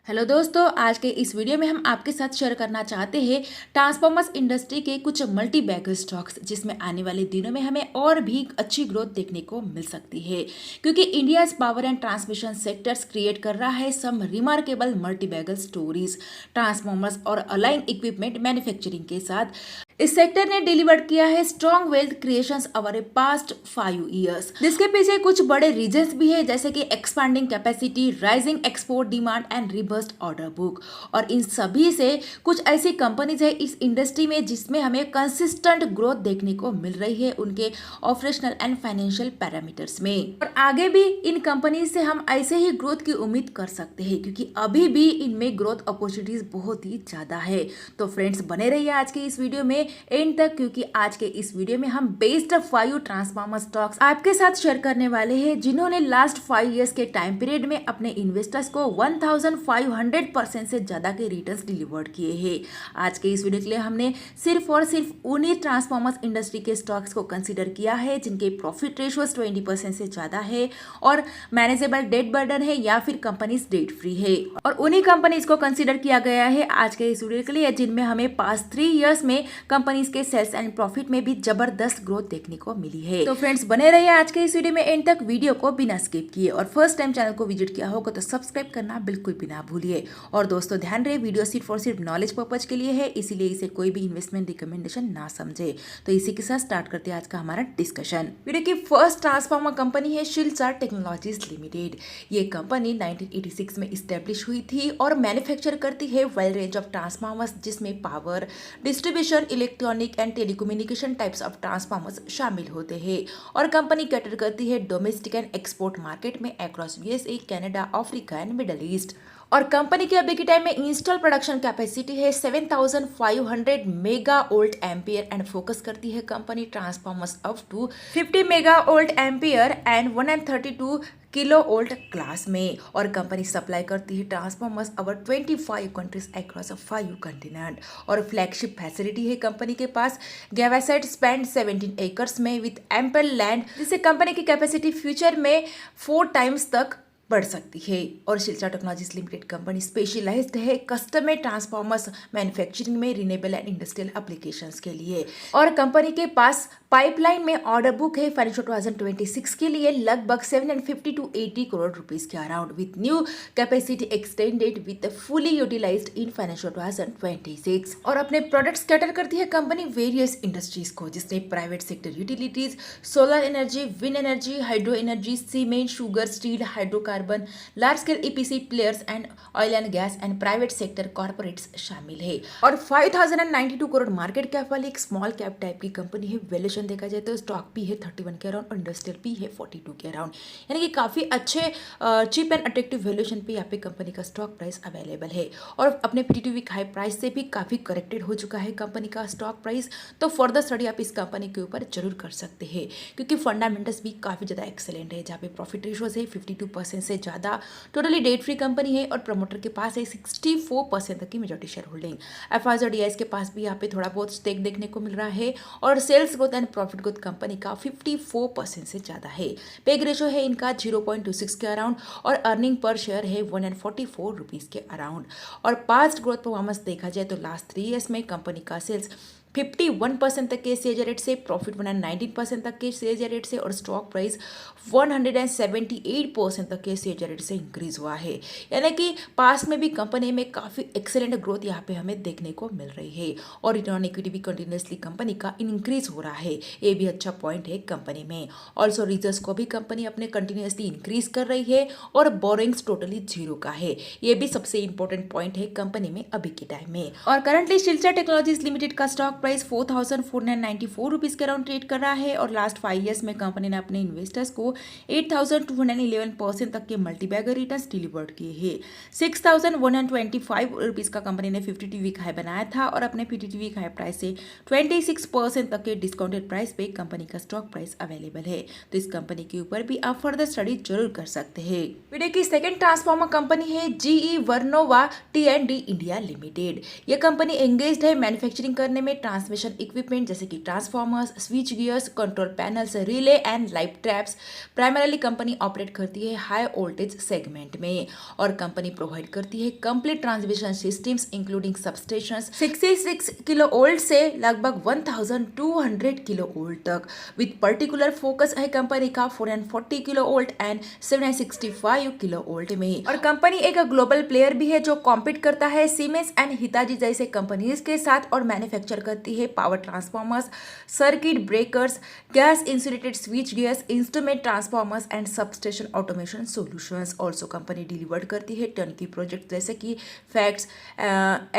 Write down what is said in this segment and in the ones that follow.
Hello दोस्तों, आज के इस वीडियो में हम आपके साथ शेयर करना चाहते हैं ट्रांसफॉर्मर्स इंडस्ट्री के कुछ मल्टी बैगर स्टॉक्स जिसमें आने वाले दिनों में हमें और भी अच्छी ग्रोथ देखने को मिल सकती है, क्योंकि India power and transmission sectors create कर रहा है some remarkable multi bagger stories transformers और अलाइन इक्विपमेंट मैन्युफैक्चरिंग के साथ। इस सेक्टर ने डिलीवर्ड किया है strong wealth creations over a past 5 years, जिसके पीछे कुछ बड़े रीजंस भी है, जैसे कि expanding capacity, rising export demand and robust order book. और इन सभी से कुछ ऐसी कंपनीज है इस इंडस्ट्री में जिसमें हमें कंसिस्टेंट ग्रोथ देखने को मिल रही है उनके ऑपरेशनल एंड फाइनेंशियल पैरामीटर्स में। और आगे भी इन कंपनीज से हम ऐसे ही ग्रोथ की उम्मीद कर सकते हैं, क्योंकि अभी भी इनमें ग्रोथ अपॉर्चुनिटीज बहुत ही ज्यादा है। तो फ्रेंड्स, बने रहिए आज के इस वीडियो में एंड तक, क्योंकि आज के इस वीडियो में हम बेस्ट 5 ट्रांसफार्मर स्टॉक्स आपके साथ शेयर करने वाले हैं जिन्होंने लास्ट 5 इयर्स के टाइम पीरियड में अपने इन्वेस्टर्स को 1500% से ज्यादा के रिटर्न्स डिलीवर्ड किए हैं। आज के इस वीडियो के लिए हमने सिर्फ और सिर्फ उन्हीं ट्रांसफार्मर्स इंडस्ट्री के स्टॉक्स को कंसीडर किया है जिनके प्रॉफिट रेशियोज 20% से ज्यादा है और मैनेजेबल डेट बर्डन है या फिर कंपनीज डेट फ्री है। और उन्हीं कंपनीज को कंसीडर किया गया है आज के इस वीडियो के लिए जिनमें हमें पास्ट 3 इयर्स में कंपनीज के सेल्स एंड प्रॉफिट में भी जबरदस्त ग्रोथ देखने को मिली है। तो फ्रेंड्स, बने रहिए आज के इस वीडियो में एंड तक, वीडियो को बिना स्किप किए। और फर्स्ट टाइम चैनल को विजिट किया होगा तो सब्सक्राइब करना बिल्कुल भी ना भूलिए। और दोस्तों, ध्यान रहे वीडियो सिर्फ और सिर्फ नॉलेज पर्पज के लिए है, इसीलिए इसे कोई भी इन्वेस्टमेंट रिकमेंडेशन ना समझे। तो इसी के साथ स्टार्ट करते हैं आज का हमारा डिस्कशन। वीडियो की फर्स्ट ट्रांसफार्मर कंपनी है शिलचर टेक्नोलॉजीज लिमिटेड। ये कंपनी 1986 में इस्टेब्लिश हुई थी और मैन्युफैक्चर करती है वेल रेंज ऑफ ट्रांसफार्मर्स जिसमें power, distribution, electronic and telecommunication types of transformers शामिल होते हैं। और कंपनी कैटर करती है डोमेस्टिक एंड एक्सपोर्ट मार्केट में across USA, Canada, Africa and middle east. और कंपनी की अभी के टाइम में इंस्टॉल प्रोडक्शन कैपेसिटी है 7500 mega volt ampere and focus करती है company transformers up to 50 mega volt ampere and 132 kilo volt class में। और कंपनी सप्लाई करती है transformers over 25 countries across 5 continent. और फ्लैगशिप फैसिलिटी है कंपनी के पास गैवासाइट स्पेंड 17 एकर्स में विद एम्पल लैंड, जिससे कंपनी की कैपेसिटी फ्यूचर में 4 टाइम्स तक बढ़ सकती है। और Shilchar technologies limited company specialised है कस्टम ट्रांसफार्मर्स मैन्युफैक्चरिंग में रिन्यूएबल एंड इंडस्ट्रियल एप्लीकेशंस के लिए। और कंपनी के पास पाइपलाइन में ऑर्डर बुक है फाइनेंशियल 2026 के लिए लगभग 750 to 80 करोड़ रुपीस के around, with new capacity extended with fully utilised in financial 2026। और अपने प्रोडक्ट्स कैटर करती है कंपनी वेरियस इंडस्ट्रीज को, जिसमें private sector utilities, solar energy, wind energy, hydro energy, cement, sugar, steel, hydrocarbon, large scale EPC players and oil and gas and private sector corporates शामिल है। और 5092 crore market cap वाली एक small cap type की company है। Valuation देखा जाए तो स्टॉक भी है 31 के अराउंड और इंडस्ट्रियल भी है 42 के अराउंड, यानी कि काफ़ी अच्छे चीप एंड अट्रैक्टिव वैल्यूएशन पे यहाँ पे कंपनी का स्टॉक प्राइस अवेलेबल है। और अपने 52 वीक हाई प्राइस से भी काफ़ी करेक्टेड हो चुका है कंपनी का स्टॉक प्राइस। तो फर्दर स्टडी आप इस कंपनी के ऊपर जरूर कर सकते हैं, क्योंकि फंडामेंटल्स भी काफ़ी ज़्यादा एक्सेलेंट है, जहाँ पे प्रॉफिट रेशियोज है 52% से ज़्यादा, टोटली डेट फ्री कंपनी है और प्रमोटर के पास है 64% तक की मेजॉरिटी शेयर होल्डिंग। एफआईज और डीआईएस के पास भी यहाँ पे थोड़ा बहुत स्टेक देखने को मिल रहा है। और sales growth and profit growth company का 54% से ज़्यादा है। पेग रेशो है इनका 0.26 के अराउंड और अर्निंग पर शेयर है 144 रुपीज़ के अराउंड। और पास्ट ग्रोथ परफॉर्मेंस देखा जाए तो लास्ट 3 ईयर्स में कंपनी का सेल्स 51% तक के सीएजी रेट से, प्रॉफिट 119% तक के सीएजी रेट से और स्टॉक प्राइस 178% तक के सीएजी रेट से इंक्रीज हुआ है। यानी कि पास में भी कंपनी में काफ़ी एक्सेलेंट ग्रोथ यहाँ पे हमें देखने को मिल रही है। और रिटर्न ऑन इक्विटी भी कंटिन्यूसली कंपनी का इंक्रीज हो रहा है, ये भी अच्छा पॉइंट है कंपनी में। ऑल्सो रिजर्व्स को भी कंपनी अपने कंटिन्यूसली इंक्रीज कर रही है और बोरिंग्स टोटली 0 का है, ये भी सबसे इंपॉर्टेंट पॉइंट है कंपनी में अभी के टाइम में। और करंटली शिलचर टेक्नोलॉजीज लिमिटेड का स्टॉक प्राइस 4494 रुपीज के अराउंड ट्रेड कर रहा है। और लास्ट 5 इयर्स में कंपनी ने अपने इन्वेस्टर्स को 8211% तक के मल्टीबैगर रिटर्न्स डिलीवर्ड किए हैं। 6125 रुपीज का कंपनी ने 52 वीक हाई बनाया था और अपने 52 वीक हाई प्राइस से 26% तक के डिस्काउंटेड प्राइस पे कंपनी का स्टॉक प्राइस अवेलेबल है। तो इस कंपनी के ऊपर भी आप फर्दर स्टडी जरूर कर सकते हैं। वीडियो की सेकंड ट्रांसफार्मर कंपनी है जीई वर्नोवा टी&डी इंडिया लिमिटेड। यह कंपनी एंगेज्ड है मैन्युफैक्चरिंग करने में ट्रांसमिशन इक्विपमेंट जैसे कि transformers, switch gears, control panels, relay and live traps. Primarily company operate करती है हाई वोल्टेज सेगमेंट में और कंपनी प्रोवाइड करती है complete transmission systems including substations 66 kilo volt से लगभग 1200 किलो वोल्ट तक। विद पर्टिकुलर फोकस है कंपनी का 440 kilo volt and 765 kilo volt में। और कंपनी एक ग्लोबल प्लेयर भी है जो कॉम्पीट करता है सीमेंस एंड हिताची जैसे कंपनीज के साथ और मैन्युफैक्चर करती है power transformers, circuit breakers, gas insulated switch gears, instrument transformers and substation automation solutions. Also company delivered करती है टर्नकी प्रोजेक्ट जैसे कि facts,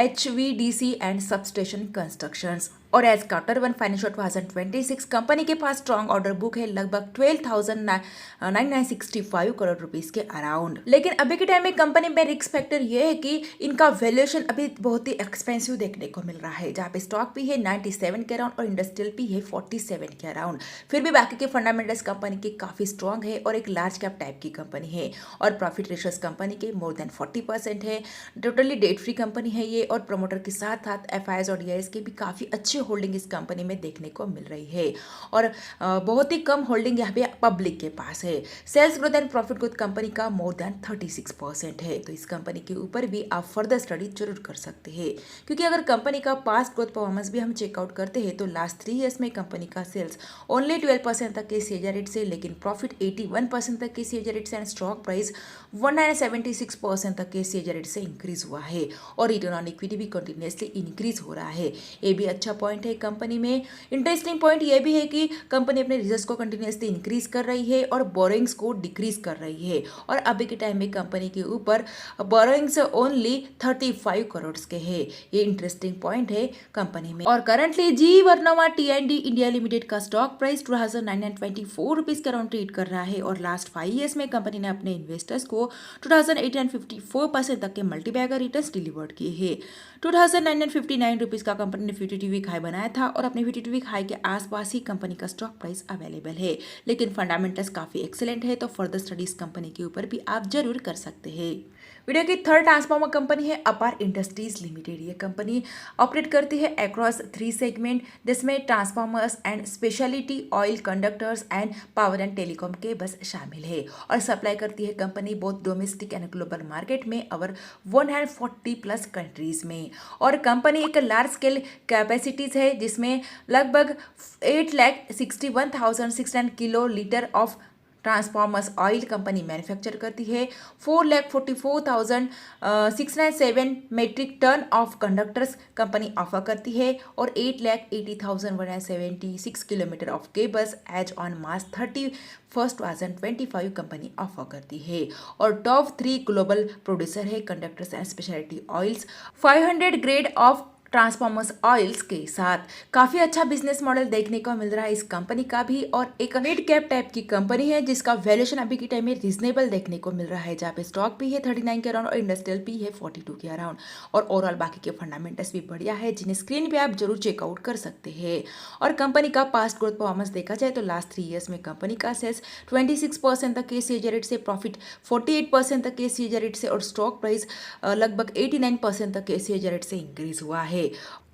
HVDC and substation constructions. और एज क्वार्टर 1 फाइनेंशियल 2026 कंपनी के पास स्ट्रॉन्ग ऑर्डर बुक है लगभग 12,965 crore rupees के around. लेकिन अभी के टाइम में कंपनी में रिस्क फैक्टर ये है कि इनका वैल्यूएशन अभी बहुत ही एक्सपेंसिव देखने को मिल रहा है, जहाँ पे स्टॉक भी है 97 के अराउंड और इंडस्ट्रियल भी है 47 के अराउंड। फिर भी बाकी के फंडामेंटल्स कंपनी के काफी स्ट्रॉन्ग है और एक लार्ज कैप टाइप की कंपनी है और प्रॉफिट रेशियोज कंपनी के मोर देन 40% है। टोटली डेट फ्री कंपनी है ये और प्रमोटर के साथ साथ FIs और DIs के भी काफी अच्छे होल्डिंग इस कंपनी में देखने को मिल रही है और बहुत ही कम होल्डिंग यहाँ पे पब्लिक के पास है। Sales growth and profit growth company का मोर देन 36% है। तो इस कंपनी के ऊपर भी आप फर्दर स्टडी जरूर कर सकते हैं, क्योंकि अगर कंपनी का पास्ट ग्रोथ परफॉर्मेंस भी हम चेकआउट करते हैं तो लास्ट 3 ईयर्स में कंपनी का सेल्स ओनली 12% तक के CAGR रेट से, लेकिन प्रॉफिट 81% तक के CAGR रेट से एंड स्टॉक प्राइस 176% तक के CAGR रेट से इंक्रीज हुआ है और रिटर्न ऑन इक्विटी भी कंटिन्यूसली इंक्रीज हो रहा है। ये भी अच्छा पॉइंट है कंपनी में। इंटरेस्टिंग पॉइंट ये भी है कि कंपनी अपने रिजर्व्स को कंटिन्यूसली इंक्रीज कर रही है और बोरोइंग्स को डिक्रीज कर रही है और अभी के टाइम में कंपनी के ऊपर बोरोइंग्स ओनली 35 करोड़ के है। ये इंटरेस्टिंग पॉइंट है कंपनी में। और करंटली जी वर्नोवा T&D इंडिया लिमिटेड का स्टॉक प्राइस 2,924 रुपीज के अराउंड ट्रेड कर रहा है और लास्ट 5 ईयर्स में कंपनी ने अपने इन्वेस्टर्स को 2,854% तक के मल्टीबैगर रिटर्न्स डिलीवर्ड किए हैं। 2,959 रुपीज का कंपनी ने 52 वीक हाई बनाया था और अपने 52 वीक हाई के आसपास ही कंपनी का स्टॉक प्राइस अवेलेबल है। लेकिन फंडामेंटल्स काफी एक्सीलेंट है, तो फर्दर स्टडीज कंपनी के ऊपर भी आप जरूर कर सकते हैं। वीडियो की थर्ड ट्रांसफॉर्मर कंपनी है अपार इंडस्ट्रीज लिमिटेड। ये कंपनी ऑपरेट करती है अक्रॉस 3 सेगमेंट जिसमें transformers and speciality oil conductors and power and telecom के बस शामिल है और सप्लाई करती है कंपनी बहुत डोमेस्टिक एंड ग्लोबल मार्केट में और 140 प्लस कंट्रीज में। और कंपनी एक लार्ज स्केल कैपेसिटीज है जिसमें लगभग 8,61,600 kilo litre of transformers oil company manufacture करती है। 4,44,607 metric tonne of conductors company offer करती है और 8,80,176 kilometre of cables as on March 31 2025 company offer करती है और टॉप 3 ग्लोबल प्रोड्यूसर है conductors and speciality oils 500 grade of transformers oils के साथ। काफी अच्छा बिजनेस मॉडल देखने को मिल रहा है इस कंपनी का भी और एक मिड कैप टाइप की कंपनी है जिसका वैल्यूएशन अभी के टाइम में रीजनेबल देखने को मिल रहा है, जहाँ पे स्टॉक भी है 39 के अराउंड और इंडस्ट्रियल भी है 42 के अराउंड और ओवरऑल बाकी के फंडामेंटल्स भी बढ़िया है जिन्हें स्क्रीन पे आप जरूर चेकआउट कर सकते हैं। और कंपनी का पास्ट ग्रोथ परफॉर्मेंस देखा जाए तो लास्ट 3 ईयर्स में कंपनी का सेल्स 26% तक के CAGR रेट से, प्रॉफिट 48% तक के CAGR रेट से और स्टॉक प्राइस लगभग 89% तक के CAGR रेट से इंक्रीज हुआ है।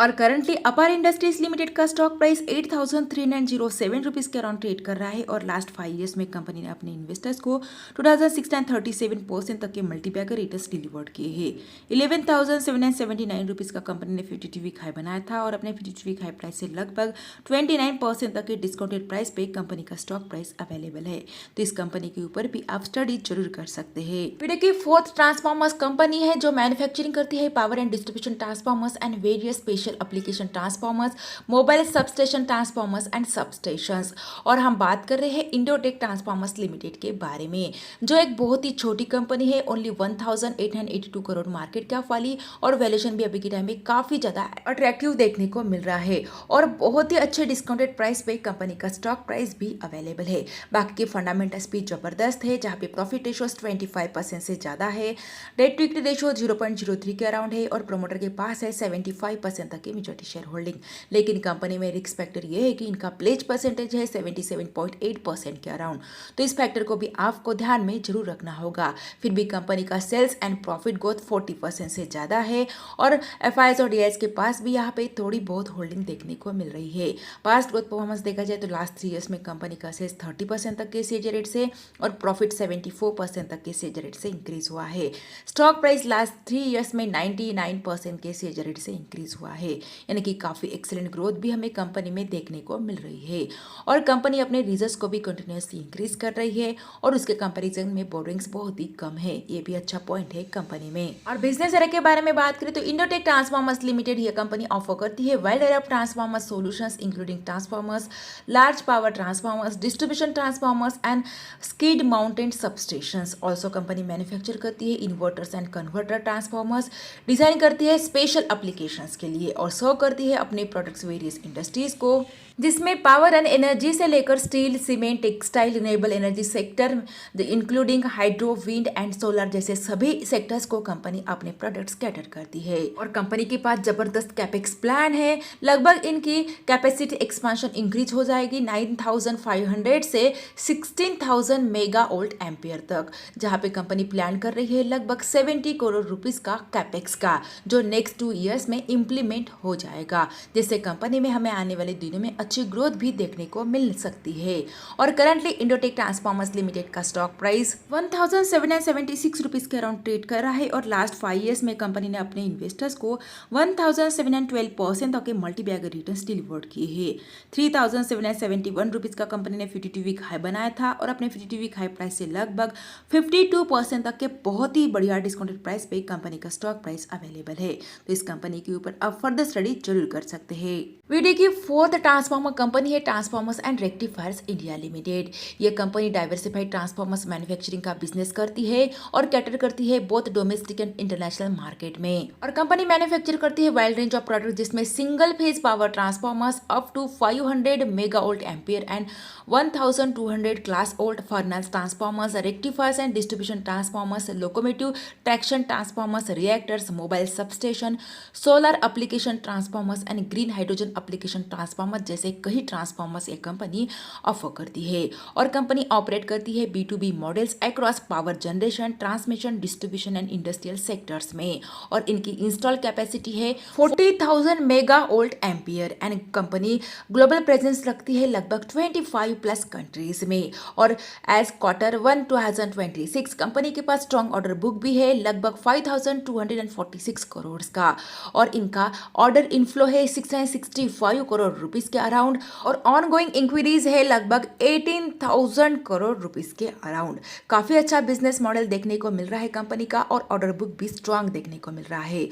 और करंटली अपार इंडस्ट्रीज लिमिटेड का स्टॉक प्राइस 8,3907 रुपीज के अराउंड ट्रेड कर रहा है और लास्ट 5 ईयर्स में कंपनी ने अपने इन्वेस्टर्स को 2,637% तक के मल्टीबैगर रिटर्न्स डिलीवर्ड किए हैं। 11,779 रुपीज का कंपनी ने 52 वीक हाई बनाया था और अपने 52 वीक हाई प्राइस से लगभग 29% तक के डिस्काउंटेड प्राइस पे कंपनी का स्टॉक प्राइस अवेलेबल है। तो इस कंपनी के ऊपर भी आप स्टडी जरूर कर सकते हैं। वीडियो की फोर्थ ट्रांसफॉर्मर्स कंपनी है जो मैन्युफैक्चरिंग करती है power and distribution transformers and various special application transformers, mobile substation transformers and substations. और हम बात कर रहे हैं इंडोटेक ट्रांसफॉर्मर्स लिमिटेड के बारे में, जो एक बहुत ही छोटी कंपनी है, ओनली 1,882 करोड़ मार्केट कैप वाली और वैल्यूएशन भी अभी के टाइम में काफी ज्यादा अट्रैक्टिव देखने को मिल रहा है और बहुत ही अच्छे डिस्काउंटेड प्राइस पे कंपनी का स्टॉक प्राइस भी अवेलेबल है। बाकी के फंडामेंटल्स भी जबरदस्त है, जहाँ पे प्रॉफिट रेशियो 25% से ज्यादा है, डेट टू इक्विटी रेशियो 0.03 के अराउंड है और प्रोमोटर के पास है 75% तक की मेजॉरिटी शेयर होल्डिंग। लेकिन कंपनी में रिस्क फैक्टर ये है कि इनका प्लेज परसेंटेज है 77.8% के अराउंड, तो इस फैक्टर को भी आपको ध्यान में जरूर रखना होगा। फिर भी कंपनी का सेल्स एंड प्रॉफिट ग्रोथ 40% से ज़्यादा है और एफआईएस और डीआईएस के पास भी यहाँ पे थोड़ी बहुत होल्डिंग देखने को मिल रही है। पास्ट ग्रोथ परफॉर्मेंस देखा जाए तो लास्ट 3 ईयर्स में कंपनी का सेल्स 30% तक के सीएजी रेट से और प्रॉफिट 74% तक के सीएजी रेट से इंक्रीज हुआ है। स्टॉक प्राइस लास्ट 3 ईयर्स में 99% के सीएजी रेट से इंक्रीज हुआ है, यानी कि काफ़ी एक्सेलेंट ग्रोथ भी हमें कंपनी में देखने को मिल रही है। और कंपनी अपने रिजर्व्स को भी कंटिन्यूसली इंक्रीज कर रही है और उसके कंपैरिजन में बोरिंग्स बहुत ही कम है, ये भी अच्छा पॉइंट है कंपनी में। और बिजनेस एरिया के बारे में बात करें तो इंडोटेक ट्रांसफार्मर्स लिमिटेड ये कंपनी ऑफर करती है wide area of transformers solutions including transformers, large power transformers, distribution transformers and skid mounted substations. Also company manufacture करती है inverters and converter transformers, design करती है स्पेशल एप्लीकेशंस के लिए और सर्व करती है अपने प्रोडक्ट्स वेरियस इंडस्ट्रीज को, जिसमें पावर एंड एनर्जी से लेकर steel, cement, textile, renewable energy sector including hydro, wind and solar जैसे सभी सेक्टर्स को कंपनी अपने प्रोडक्ट्स कैटर करती है। और कंपनी के पास जबरदस्त कैपेक्स प्लान है। लगभग इनकी कैपेसिटी एक्सपांशन इंक्रीज हो जाएगी 9,500 से 16,000 मेगा वोल्ट एम्पियर तक, जहां पे कंपनी प्लान कर रही है लगभग 70 करोड़ रुपीस का कैपेक्स का, जो नेक्स्ट 2 ईयर्स में इम्प्लीमेंट हो जाएगा, जिससे कंपनी में हमें आने वाले दिनों में अच्छी ग्रोथ भी देखने को मिल सकती है। और करंटली इंडोटेक ट्रांसफार्मर्स लिमिटेड का स्टॉक प्राइस 1,776 रुपीस के अराउंड ट्रेड कर रहा है और लास्ट 5 ईयर्स में कंपनी ने अपने इन्वेस्टर्स को 1,712% तक के मल्टी बैगर रिटर्न्स डिलीवर्ड किए हैं। 3,771 रुपीस का कंपनी ने 52 वीक हाई बनाया था और अपने 52 वीक हाई प्राइस से लगभग 52% तक के बहुत ही बढ़िया डिस्काउंटेड प्राइस पे कंपनी का स्टॉक प्राइस अवेलेबल है। तो इस कंपनी के ऊपर आप फर्दर स्टडी जरूर कर सकते हैं। वीडियो की फोर्थ ट्रांसफार्मर कंपनी है transformers and rectifiers India limited. ये कंपनी डाइवर्सिफाइड ट्रांसफार्मर्स मैन्युफैक्चरिंग का बिजनेस करती है और कैटर करती है both domestic and international market में। और कंपनी मैन्युफैक्चर करती है वाइड रेंज ऑफ प्रोडक्ट, जिसमें single phase power transformers up to 500 mega volt ampere and 1200 class volt furnace transformers, rectifiers and distribution transformers, locomotive traction transformers, reactors, mobile substation, solar application transformers and green hydrogen application transformer जैसे कई transformers ये company offer करती है। और company operate करती है B2B models across power generation, transmission, distribution and industrial sectors में। और इनकी इंस्टॉल कैपेसिटी है 40,000 mega volt ampere and company global presence रखती है लगभग 25 प्लस कंट्रीज में। और एज Q1 2026 कंपनी के पास स्ट्रॉन्ग ऑर्डर बुक भी है लगभग 5,246 करोड़ का और इनका ऑर्डर इनफ्लो है 665 करोड़ रुपीस के अराउंड और ऑन गोइंग इंक्वायरीज है लगभग 18,000 करोड़ रुपीस के अराउंड। काफी अच्छा बिजनेस मॉडल देखने को मिल रहा है कंपनी का और ऑर्डर बुक भी स्ट्रांग देखने को मिल रहा है।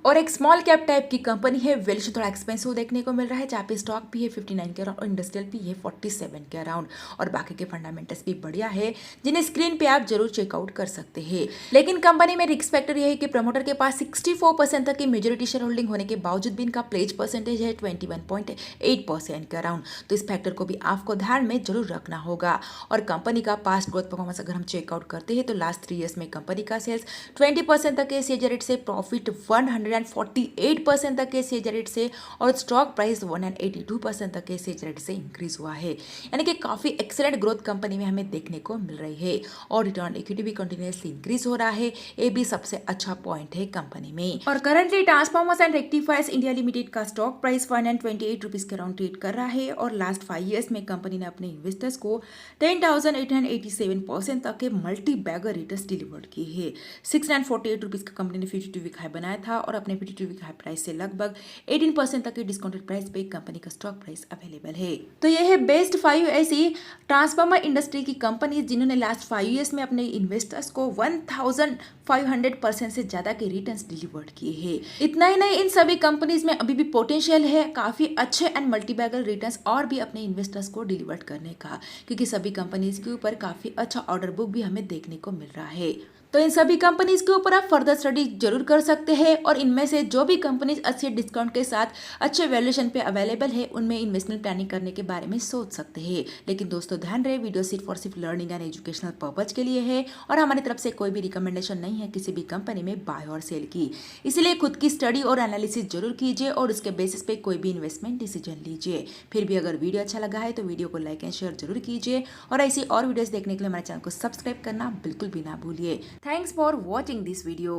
और एक स्मॉल कैप टाइप की कंपनी है, वैल्यूएशन थोड़ा एक्सपेंसिव देखने को मिल रहा है, जहाँ पे स्टॉक भी है 59 के अराउंड और इंडस्ट्रियल भी है 47 के अराउंड और बाकी के फंडामेंटल्स भी बढ़िया है, जिन्हें स्क्रीन पे आप जरूर चेकआउट कर सकते हैं। लेकिन कंपनी में रिस्क फैक्टर यह है कि प्रमोटर के पास 64% तक की मेजोरिटी शेयर होल्डिंग होने के बावजूद भी इनका प्लेज परसेंटेज है 21.8% के अराउंड, तो इस फैक्टर को भी आपको ध्यान में जरूर रखना होगा। और कंपनी का पास्ट ग्रोथ परफॉर्मेंस अगर हम चेकआउट करते हैं तो लास्ट 3 ईयर्स में कंपनी का सेल्स 20% तक के सीएजी रेट से, प्रॉफिट 148% तक के सीएजी रेट से और स्टॉक प्राइस 182% तक के सीएजी रेट से इंक्रीज हुआ है, यानी कि काफी एक्सेलेंट ग्रोथ कंपनी में हमें देखने को मिल रही है। और रिटर्न इक्विटी भी कंटिन्यूअसली इंक्रीज हो रहा है, ये भी सबसे अच्छा पॉइंट है कंपनी में। और currently transformers and rectifiers India limited का स्टॉक प्राइस 528 रुपीज के अराउंड ट्रेड कर रहा है और लास्ट 5 ईयर्स में कंपनी ने अपने इन्वेस्टर्स को 10,887% तक के मल्टी बैगर रिटर्न्स डिलीवर्ड किए हैं। 648 रुपीज का कंपनी ने 52 वीक हाई बनाया था और अपने 52 वीक हाई प्राइस से लगभग 18% तक के डिस्काउंटेड प्राइस पे कंपनी का स्टॉक प्राइस अवेलेबल है। तो ये है बेस्ट 5 ऐसी ट्रांसफार्मर इंडस्ट्री की कंपनी जिन्होंने लास्ट 5 ईयर्स में अपने इन्वेस्टर्स को 1,500% से ज्यादा के रिटर्न्स डिलीवर्ड किए हैं। इतना ही नहीं, इन सभी कंपनीज में अभी भी पोटेंशियल है काफी अच्छे एंड मल्टीबैगर रिटर्न्स और भी अपने इन्वेस्टर्स को डिलीवर्ड करने का, क्योंकि सभी कंपनीज के ऊपर काफी अच्छा ऑर्डर बुक भी हमें देखने को मिल रहा है। तो इन सभी कंपनीज के ऊपर आप फर्दर स्टडी जरूर कर सकते हैं और इनमें से जो भी कंपनीज अच्छे डिस्काउंट के साथ अच्छे वैल्यूएशन पे अवेलेबल है उनमें इन्वेस्टमेंट प्लानिंग करने के बारे में सोच सकते हैं। लेकिन दोस्तों ध्यान रहे, वीडियो सिर्फ लर्निंग एंड एजुकेशनल पर्पज के लिए है और हमारी तरफ से कोई भी रिकमेंडेशन नहीं है किसी भी कंपनी में बाय और सेल की। इसलिए खुद की स्टडी और एनालिसिस जरूर कीजिए और उसके बेसिस पे कोई भी इन्वेस्टमेंट डिसीजन लीजिए। फिर भी अगर वीडियो अच्छा लगा है तो वीडियो को लाइक एंड शेयर जरूर कीजिए और ऐसी और वीडियोस देखने के लिए हमारे चैनल को सब्सक्राइब करना बिल्कुल भी ना भूलिए। Thanks for watching this video.